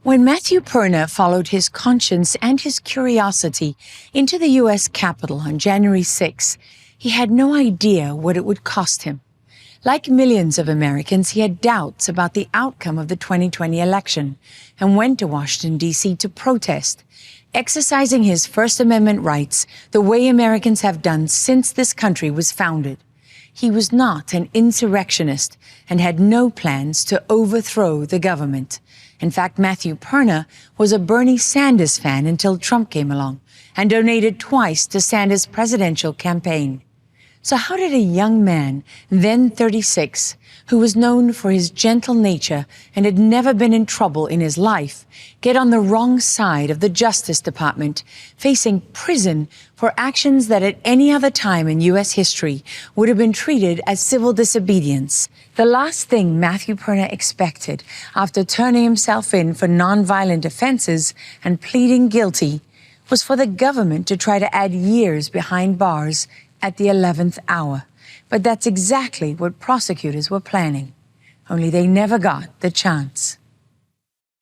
When Matthew Perna followed his conscience and his curiosity into the U.S. Capitol on January 6, he had no idea what it would cost him. Like millions of Americans, he had doubts about the outcome of the 2020 election and went to Washington, D.C. to protest, exercising his First Amendment rights the way Americans have done since this country was founded. He was not an insurrectionist and had no plans to overthrow the government. In fact, Matthew Perna was a Bernie Sanders fan until Trump came along and donated twice to Sanders' presidential campaign. So how did a young man, then 36, who was known for his gentle nature and had never been in trouble in his life, get on the wrong side of the Justice Department, facing prison for actions that at any other time in U.S. history would have been treated as civil disobedience? The last thing Matthew Perna expected after turning himself in for nonviolent offenses and pleading guilty was for the government to try to add years behind bars at the 11th hour. But that's exactly what prosecutors were planning. Only they never got the chance.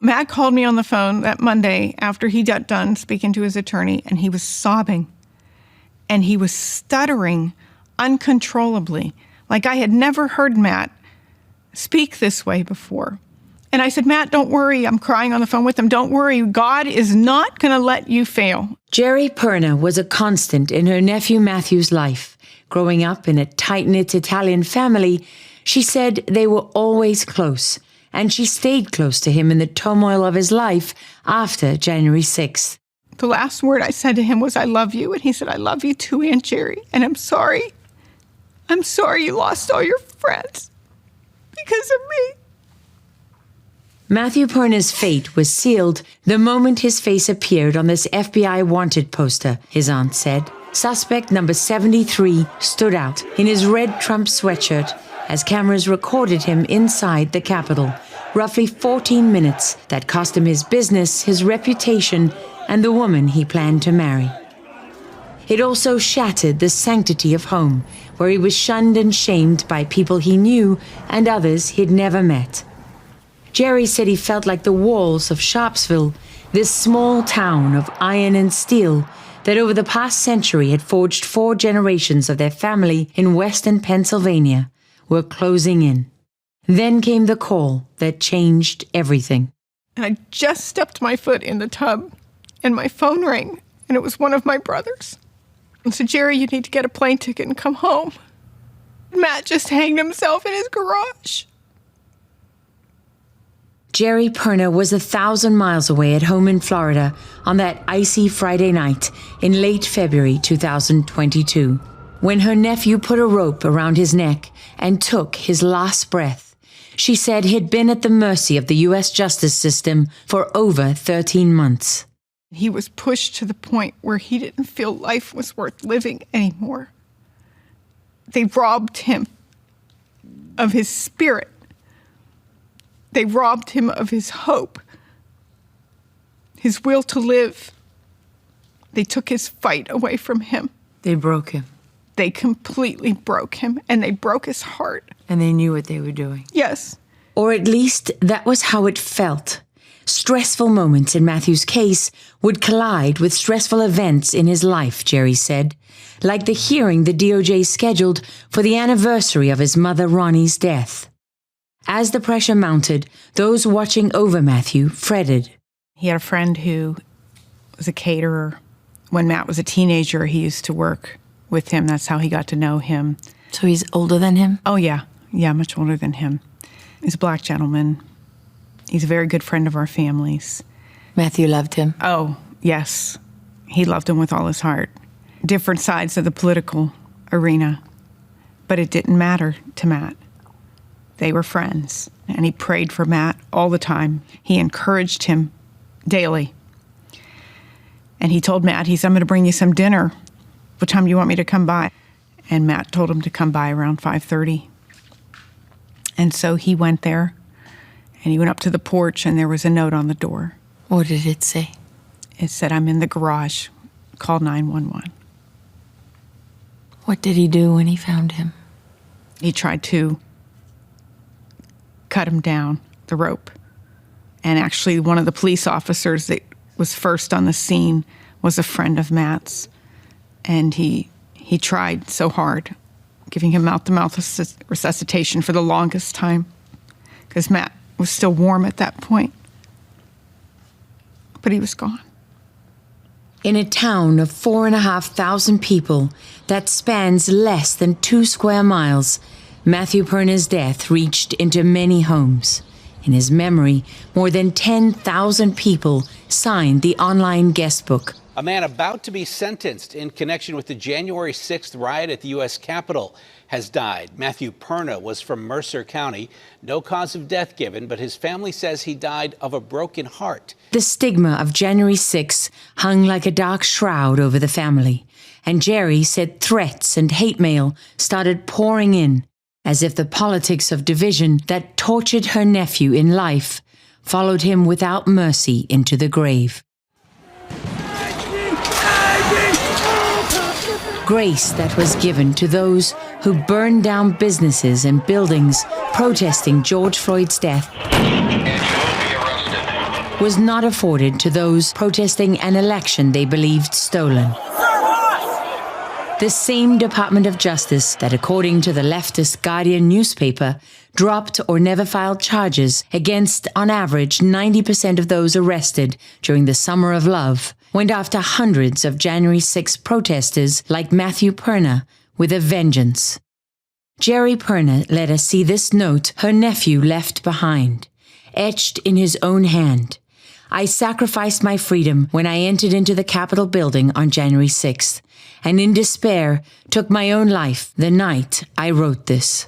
Matt called me on the phone that Monday after he got done speaking to his attorney, and he was sobbing. And he was stuttering uncontrollably, like I had never heard Matt speak this way before. And I said, Matt, don't worry. I'm crying on the phone with him. Don't worry. God is not going to let you fail. Jerry Perna was a constant in her nephew Matthew's life. Growing up in a tight-knit Italian family, she said they were always close, and she stayed close to him in the turmoil of his life after January 6th. The last word I said to him was, I love you. And he said, I love you too, Aunt Jerry. And I'm sorry. I'm sorry you lost all your friends because of me. Matthew Perna's fate was sealed the moment his face appeared on this FBI wanted poster, his aunt said. Suspect number 73 stood out in his red Trump sweatshirt as cameras recorded him inside the Capitol. Roughly 14 minutes that cost him his business, his reputation, and the woman he planned to marry. It also shattered the sanctity of home, where he was shunned and shamed by people he knew and others he'd never met. Jerry said he felt like the walls of Sharpsville, this small town of iron and steel that over the past century had forged 4 generations of their family in western Pennsylvania, were closing in. Then came the call that changed everything. And I just stepped my foot in the tub, and my phone rang, and it was one of my brothers. And said, Jerry, you need to get a plane ticket and come home. Matt just hanged himself in his garage. Jerry Perna was 1,000 miles away at home in Florida on that icy Friday night in late February 2022, when her nephew put a rope around his neck and took his last breath. She said he'd been at the mercy of the U.S. justice system for over 13 months. He was pushed to the point where he didn't feel life was worth living anymore. They robbed him of his spirit. They robbed him of his hope, his will to live. They took his fight away from him. They broke him. They completely broke him, and they broke his heart. And they knew what they were doing. Yes. Or at least that was how it felt. Stressful moments in Matthew's case would collide with stressful events in his life, Jerry said, like the hearing the DOJ scheduled for the anniversary of his mother Ronnie's death. As the pressure mounted, those watching over Matthew fretted. He had a friend who was a caterer. When Matt was a teenager, he used to work with him. That's how he got to know him. So he's older than him? Oh, yeah. Yeah, much older than him. He's a black gentleman. He's a very good friend of our family's. Matthew loved him? Oh, yes. He loved him with all his heart. Different sides of the political arena. But it didn't matter to Matt. They were friends, and he prayed for Matt all the time. He encouraged him daily. And he told Matt, I'm going to bring you some dinner. What time do you want me to come by? And Matt told him to come by around 5:30. And so he went there, and he went up to the porch, and there was a note on the door. What did it say? It said, I'm in the garage. Call 911. What did he do when he found him? He tried to cut him down, the rope, And actually, one of the police officers that was first on the scene was a friend of Matt's. And he tried so hard, giving him mouth-to-mouth resuscitation for the longest time, because Matt was still warm at that point. But he was gone. In a town of 4,500 people that spans less than 2 square miles, Matthew Perna's death reached into many homes. In his memory, more than 10,000 people signed the online guest book. A man about to be sentenced in connection with the January 6th riot at the U.S. Capitol has died. Matthew Perna was from Mercer County. No cause of death given, but his family says he died of a broken heart. The stigma of January 6 hung like a dark shroud over the family, and Jerry said threats and hate mail started pouring in, as if the politics of division that tortured her nephew in life followed him without mercy into the grave. Grace that was given to those who burned down businesses and buildings protesting George Floyd's death was not afforded to those protesting an election they believed stolen. The same Department of Justice that, according to the leftist Guardian newspaper, dropped or never filed charges against, on average, 90% of those arrested during the Summer of Love, went after hundreds of January 6 protesters like Matthew Perna with a vengeance. Jerry Perna let us see this note her nephew left behind, etched in his own hand. I sacrificed my freedom when I entered into the Capitol building on January 6th, and in despair took my own life the night I wrote this.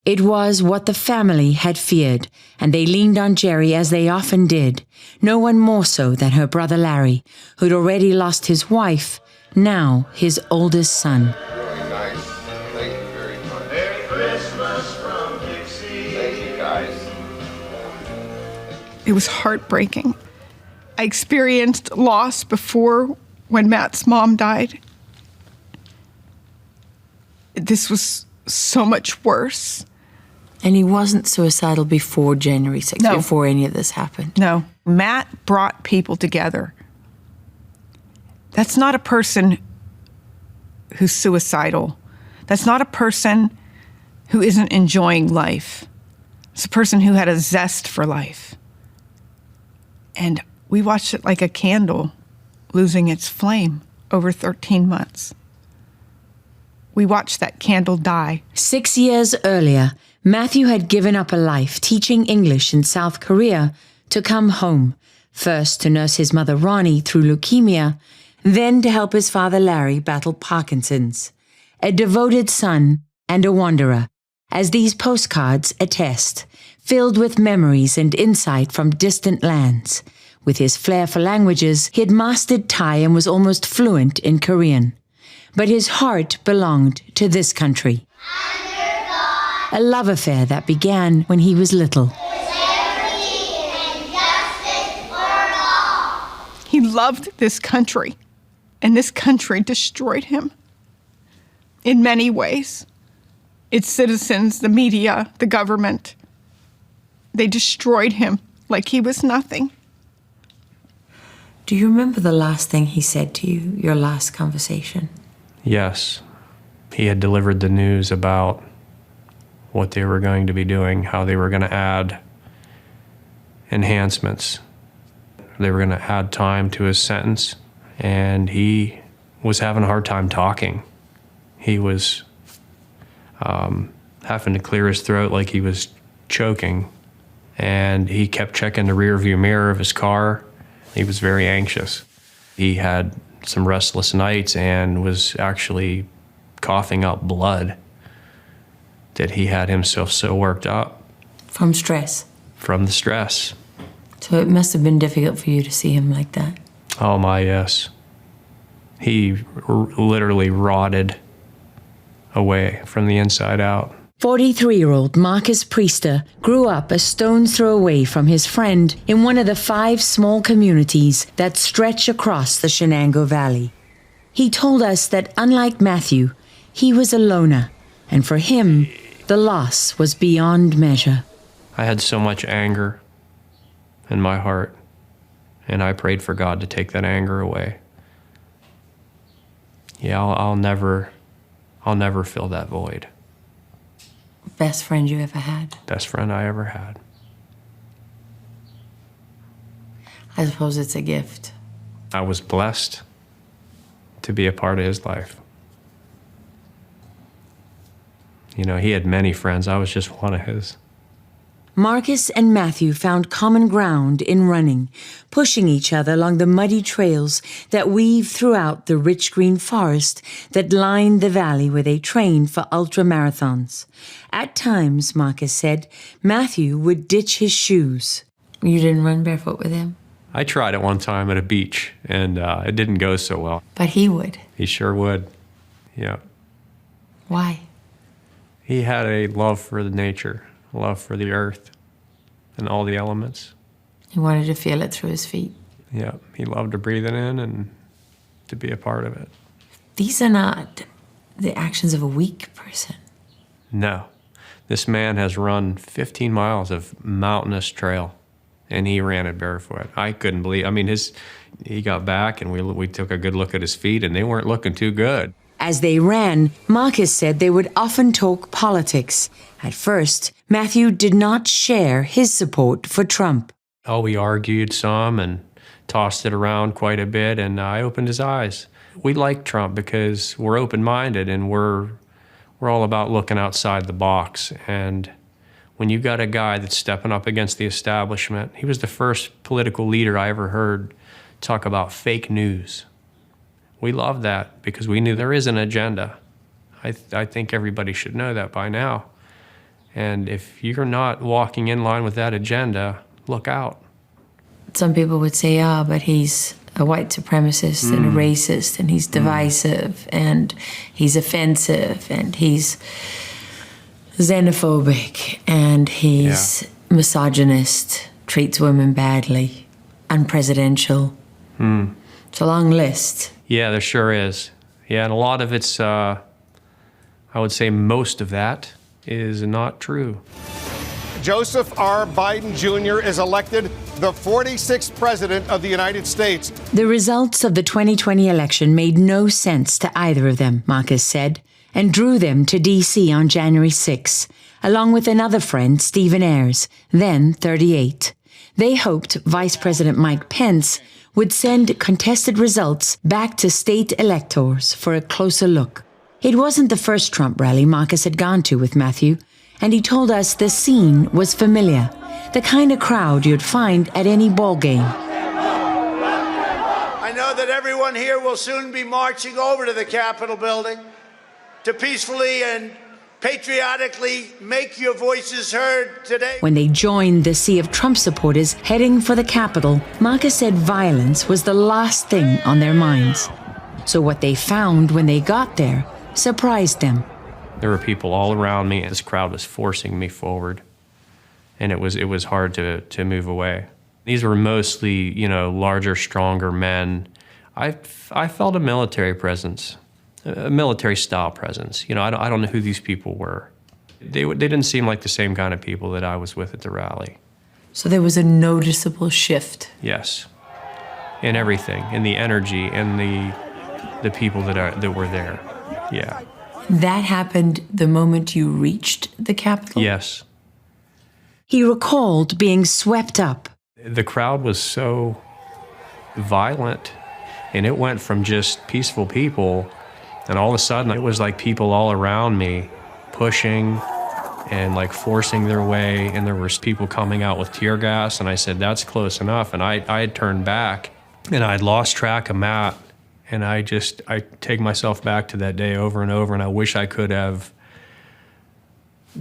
It was what the family had feared, and they leaned on Jerry as they often did, no one more so than her brother Larry, who'd already lost his wife, now his oldest son. Really nice. Thank you very much. Merry Christmas from Dixie. Thank you, guys. It was heartbreaking. I experienced loss before when Matt's mom died. This was so much worse. And he wasn't suicidal before January 6th, No. before any of this happened. No, Matt brought people together. That's not a person who's suicidal. That's not a person who isn't enjoying life. It's a person who had a zest for life. And we watched it like a candle losing its flame over 13 months. We watched that candle die. 6 years earlier, Matthew had given up a life teaching English in South Korea to come home, first to nurse his mother Ronnie through leukemia, then to help his father Larry battle Parkinson's. A devoted son and a wanderer, as these postcards attest, filled with memories and insight from distant lands. With his flair for languages, he had mastered Thai and was almost fluent in Korean. But his heart belonged to this country. A love affair that began when he was little. He loved this country, and this country destroyed him in many ways. Its citizens, the media, the government, they destroyed him like he was nothing. Do you remember the last thing he said to you, your last conversation? Yes. He had delivered the news about what they were going to be doing, how they were going to add enhancements. They were going to add time to his sentence, and he was having a hard time talking. He was having to clear his throat like he was choking, and he kept checking the rearview mirror of his car. He was very anxious. He had some restless nights and was actually coughing up blood, that he had himself so worked up. From stress? From the stress. So it must have been difficult for you to see him like that. Oh my, yes. He literally rotted away from the inside out. 43-year-old Marcus Priester grew up a stone's throw away from his friend in one of the 5 small communities that stretch across the Shenango Valley. He told us that, unlike Matthew, he was a loner, and for him, the loss was beyond measure. I had so much anger in my heart. And I prayed for God to take that anger away. Yeah, I'll never fill that void. Best friend you ever had? Best friend I ever had. I suppose it's a gift. I was blessed to be a part of his life. You know, he had many friends. I was just one of his. Marcus and Matthew found common ground in running, pushing each other along the muddy trails that weave throughout the rich green forest that lined the valley where they trained for ultramarathons. At times, Marcus said, Matthew would ditch his shoes. You didn't run barefoot with him? I tried it one time at a beach, and it didn't go so well. But he would. He sure would. Yeah. Why? He had a love for the nature, a love for the earth and all the elements. He wanted to feel it through his feet. Yeah, he loved to breathe it in and to be a part of it. These are not the actions of a weak person. No. This man has run 15 miles of mountainous trail, and he ran it barefoot. I couldn't believe. I mean, he got back, and we took a good look at his feet, and they weren't looking too good. As they ran, Marcus said they would often talk politics. At first, Matthew did not share his support for Trump. Oh, we argued some and tossed it around quite a bit, and I opened his eyes. We like Trump because we're open-minded, and we're all about looking outside the box. And when you got a guy that's stepping up against the establishment, he was the first political leader I ever heard talk about fake news. We love that because we knew there is an agenda. I think everybody should know that by now. And if you're not walking in line with that agenda, look out. Some people would say, but he's a white supremacist and a racist, and he's divisive, and he's offensive, and he's xenophobic, and he's misogynist, treats women badly, unpresidential. It's a long list. Yeah, there sure is. Yeah, and a lot of it's, I would say most of that is not true. Joseph R. Biden Jr. is elected the 46th president of the United States. The results of the 2020 election made no sense to either of them, Marcus said, and drew them to D.C. on January 6, along with another friend, Stephen Ayers, then 38. They hoped Vice President Mike Pence would send contested results back to state electors for a closer look. It wasn't the first Trump rally Marcus had gone to with Matthew, and he told us the scene was familiar, the kind of crowd you'd find at any ball game. I know that everyone here will soon be marching over to the Capitol building to peacefully and patriotically make your voices heard today. When they joined the sea of Trump supporters heading for the Capitol, Marcus said violence was the last thing on their minds. So what they found when they got there surprised them. There were people all around me, and this crowd was forcing me forward, and it was hard to move away. These were mostly, larger, stronger men. I felt a military presence. A military-style presence. I don't know who these people were. They didn't seem like the same kind of people that I was with at the rally. So there was a noticeable shift. Yes, in everything, in the energy, and the people that were there. Yeah. That happened the moment you reached the Capitol? Yes. He recalled being swept up. The crowd was so violent, and it went from just peaceful people, and all of a sudden it was like people all around me pushing and like forcing their way, and there was people coming out with tear gas, and I said, that's close enough. And I had turned back, and I'd lost track of Matt, and I take myself back to that day over and over, and I wish I could have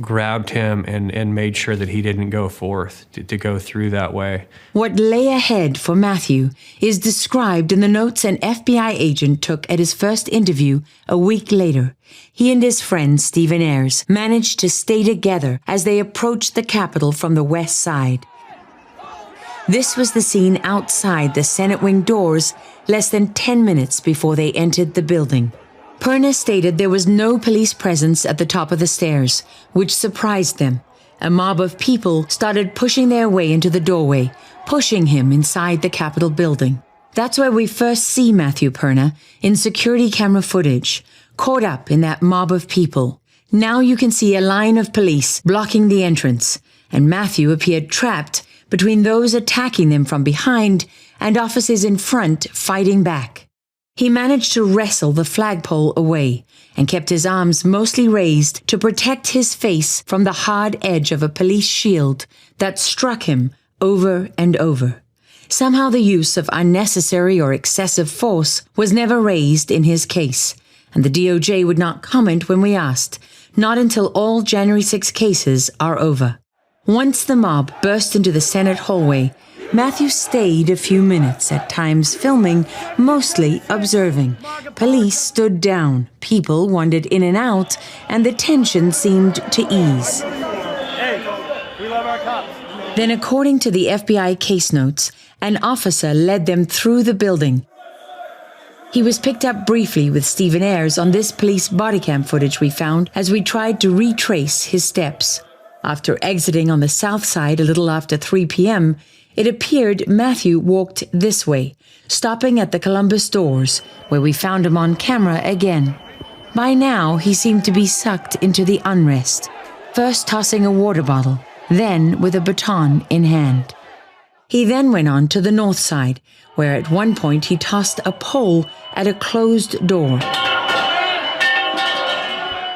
grabbed him and made sure that he didn't go forth, to go through that way. What lay ahead for Matthew is described in the notes an FBI agent took at his first interview a week later. He and his friend, Stephen Ayers, managed to stay together as they approached the Capitol from the west side. This was the scene outside the Senate wing doors less than 10 minutes before they entered the building. Perna stated there was no police presence at the top of the stairs, which surprised them. A mob of people started pushing their way into the doorway, pushing him inside the Capitol building. That's where we first see Matthew Perna in security camera footage, caught up in that mob of people. Now you can see a line of police blocking the entrance, and Matthew appeared trapped between those attacking them from behind and officers in front fighting back. He managed to wrestle the flagpole away and kept his arms mostly raised to protect his face from the hard edge of a police shield that struck him over and over. Somehow the use of unnecessary or excessive force was never raised in his case, and the DOJ would not comment when we asked, not until all January 6 cases are over. Once the mob burst into the Senate hallway, Matthew stayed a few minutes, at times filming, mostly observing. Police stood down, people wandered in and out, and the tension seemed to ease. Hey, we love our cops. Then, according to the FBI case notes, an officer led them through the building. He was picked up briefly with Stephen Ayers on this police body cam footage we found as we tried to retrace his steps. After exiting on the south side a little after 3 p.m., it appeared Matthew walked this way, stopping at the Columbus doors, where we found him on camera again. By now, he seemed to be sucked into the unrest, first tossing a water bottle, then with a baton in hand. He then went on to the north side, where at one point he tossed a pole at a closed door.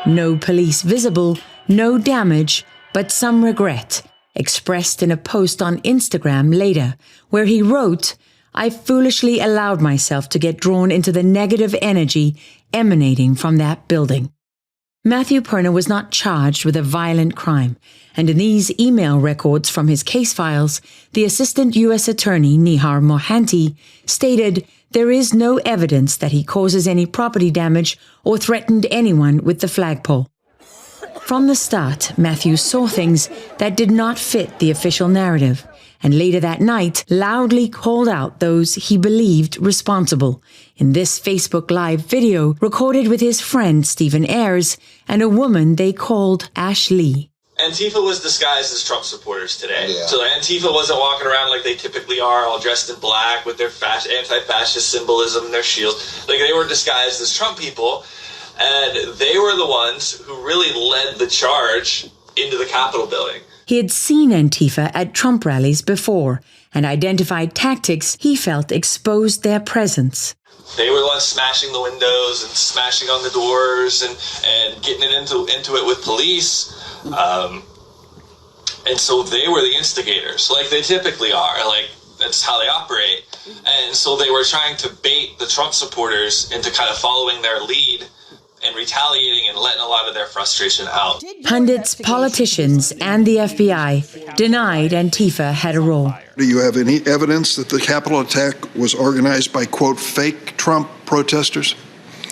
No police visible, no damage, but some regret, expressed in a post on Instagram later, where he wrote, "I foolishly allowed myself to get drawn into the negative energy emanating from that building." Matthew Perna was not charged with a violent crime, and in these email records from his case files, the Assistant U.S. Attorney Nihar Mohanty stated there is no evidence that he causes any property damage or threatened anyone with the flagpole. From the start, Matthew saw things that did not fit the official narrative, and later that night loudly called out those he believed responsible in this Facebook Live video recorded with his friend Stephen Ayers and a woman they called Ash Lee. Antifa was disguised as Trump supporters today. Yeah. So Antifa wasn't walking around like they typically are, all dressed in black with their anti-fascist symbolism and their shields. Like, they were disguised as Trump people. And they were the ones who really led the charge into the Capitol building. He had seen Antifa at Trump rallies before and identified tactics he felt exposed their presence. They were the ones smashing the windows and smashing on the doors and getting it into it with police. And so they were the instigators, like they typically are. Like, that's how they operate. And so they were trying to bait the Trump supporters into kind of following their lead and retaliating and letting a lot of their frustration out. Pundits, politicians, and the FBI denied Antifa had a role. Do you have any evidence that the Capitol attack was organized by, quote, fake Trump protesters?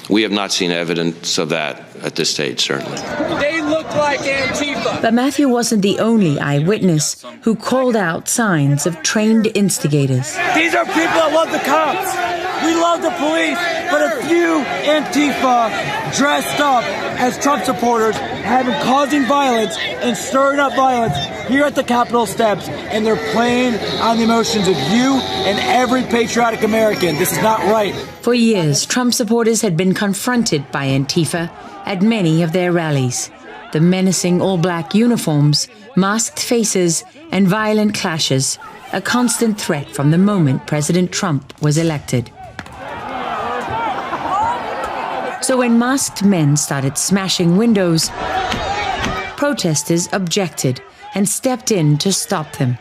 We have not seen evidence of that at this stage, certainly. They look like Antifa. But Matthew wasn't the only eyewitness who called out signs of trained instigators. These are people that love the cops. We love the police, but a few Antifa dressed up as Trump supporters have been causing violence and stirring up violence here at the Capitol steps, and they're playing on the emotions of you and every patriotic American. This is not right. For years, Trump supporters had been confronted by Antifa at many of their rallies. The menacing all-black uniforms, masked faces, and violent clashes, a constant threat from the moment President Trump was elected. So when masked men started smashing windows, protesters objected and stepped in to stop them,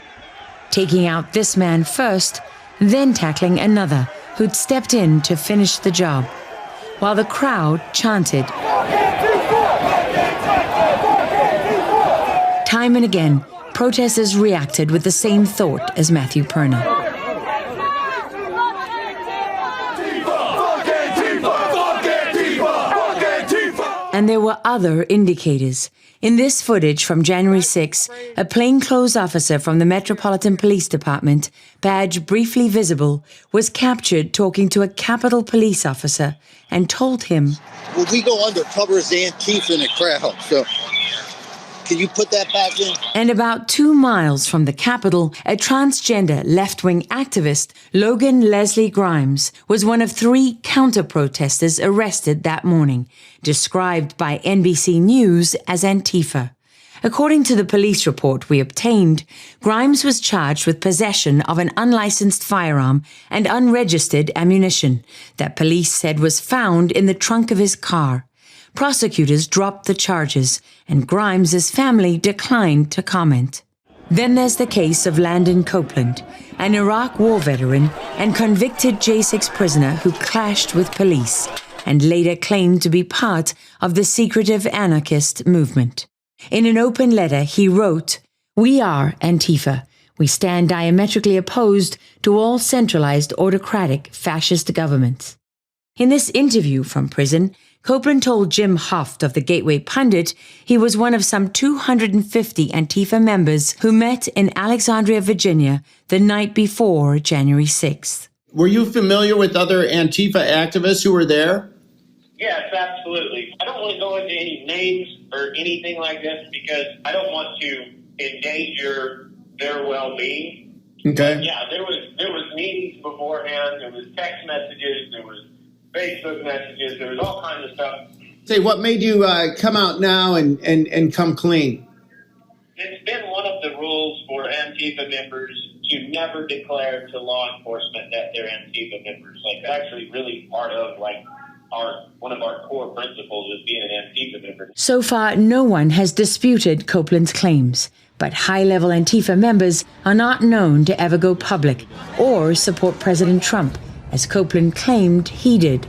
taking out this man first, then tackling another who'd stepped in to finish the job, while the crowd chanted. Time and again, protesters reacted with the same thought as Matthew Perna. And there were other indicators. In this footage from January 6, a plainclothes officer from the Metropolitan Police Department, badge briefly visible, was captured talking to a Capitol Police officer and told him, "Well, we go undercover as Antifa in a crowd, so Can you put that back in? And about 2 miles from the Capitol, a transgender left-wing activist, Logan Leslie Grimes, was one of 3 counter-protesters arrested that morning, described by NBC News as Antifa. According to the police report we obtained, Grimes was charged with possession of an unlicensed firearm and unregistered ammunition that police said was found in the trunk of his car. Prosecutors dropped the charges, and Grimes's family declined to comment. Then there's the case of Landon Copeland, an Iraq war veteran and convicted J6 prisoner who clashed with police and later claimed to be part of the secretive anarchist movement. In an open letter, he wrote, "We are Antifa. We stand diametrically opposed to all centralized autocratic fascist governments." In this interview from prison, Copeland told Jim Hoft of the Gateway Pundit he was one of some 250 Antifa members who met in Alexandria, Virginia, the night before January 6th. Were you familiar with other Antifa activists who were there? Yes, absolutely. I don't want to go into any names or anything like this because I don't want to endanger their well-being. Okay. But yeah, there was meetings beforehand. There was text messages. There was Facebook messages. There was all kinds of stuff. Say, what made you come out now and come clean? It's been one of the rules for Antifa members to never declare to law enforcement that they're Antifa members. Like, that's actually really part of, like, one of our core principles is being an Antifa member. So far, no one has disputed Copeland's claims, but high-level Antifa members are not known to ever go public or support President Trump, as Copeland claimed he did.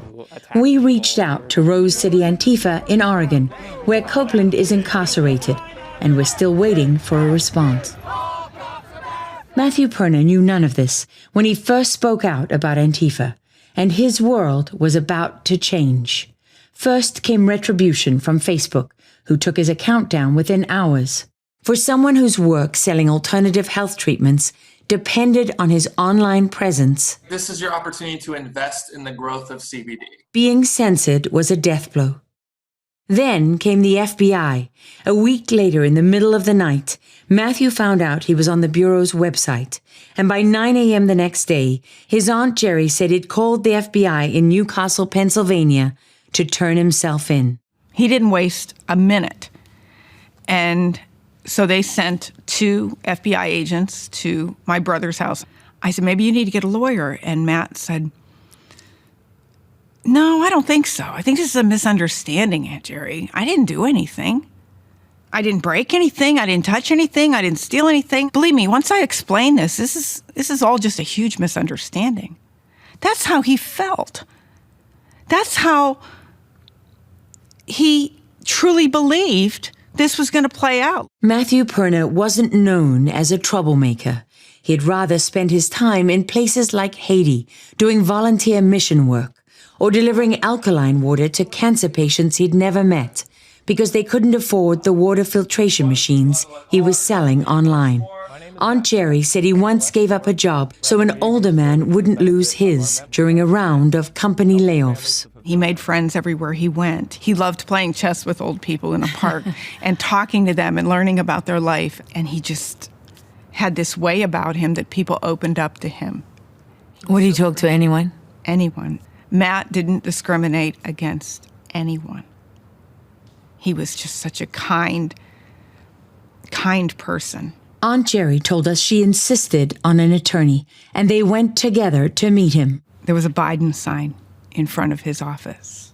We reached out to Rose City Antifa in Oregon, where Copeland is incarcerated, and we're still waiting for a response. Matthew Perna knew none of this when he first spoke out about Antifa, and his world was about to change. First came retribution from Facebook, who took his account down within hours. For someone whose work selling alternative health treatments depended on his online presence, this is your opportunity to invest in the growth of CBD. Being censored was a death blow. Then came the FBI. A week later, in the middle of the night, Matthew found out he was on the Bureau's website. And by 9 a.m. the next day, his Aunt Jerry said he'd called the FBI in Newcastle, Pennsylvania, to turn himself in. He didn't waste a minute. And so they sent 2 FBI agents to my brother's house. I said, maybe you need to get a lawyer. And Matt said, no, I don't think so. I think this is a misunderstanding, Aunt Jerry. I didn't do anything. I didn't break anything. I didn't touch anything. I didn't steal anything. Believe me, once I explain this is all just a huge misunderstanding. That's how he felt. That's how he truly believed this was going to play out. Matthew Perna wasn't known as a troublemaker. He'd rather spend his time in places like Haiti, doing volunteer mission work, or delivering alkaline water to cancer patients he'd never met because they couldn't afford the water filtration machines he was selling online. Aunt Jerry said he once gave up a job so an older man wouldn't lose his during a round of company layoffs. He made friends everywhere he went. He loved playing chess with old people in a park and talking to them and learning about their life. And he just had this way about him that people opened up to him. Would he talk to anyone? Anyone. Matt didn't discriminate against anyone. He was just such a kind person. Aunt Jerry told us she insisted on an attorney, and they went together to meet him. There was a Biden sign in front of his office.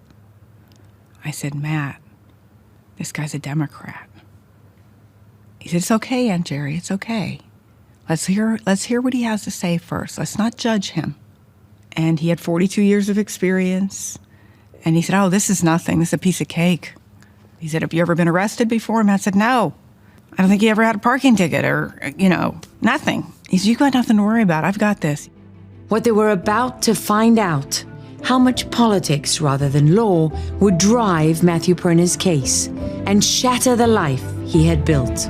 I said, Matt, this guy's a Democrat. He said, it's okay, Aunt Jerry, it's okay. Let's hear what he has to say first. Let's not judge him. And he had 42 years of experience. And he said, oh, this is nothing. This is a piece of cake. He said, have you ever been arrested before? Matt said, no. I don't think he ever had a parking ticket or, nothing. He said, you got nothing to worry about. I've got this. What they were about to find out, how much politics rather than law would drive Matthew Perna's case and shatter the life he had built.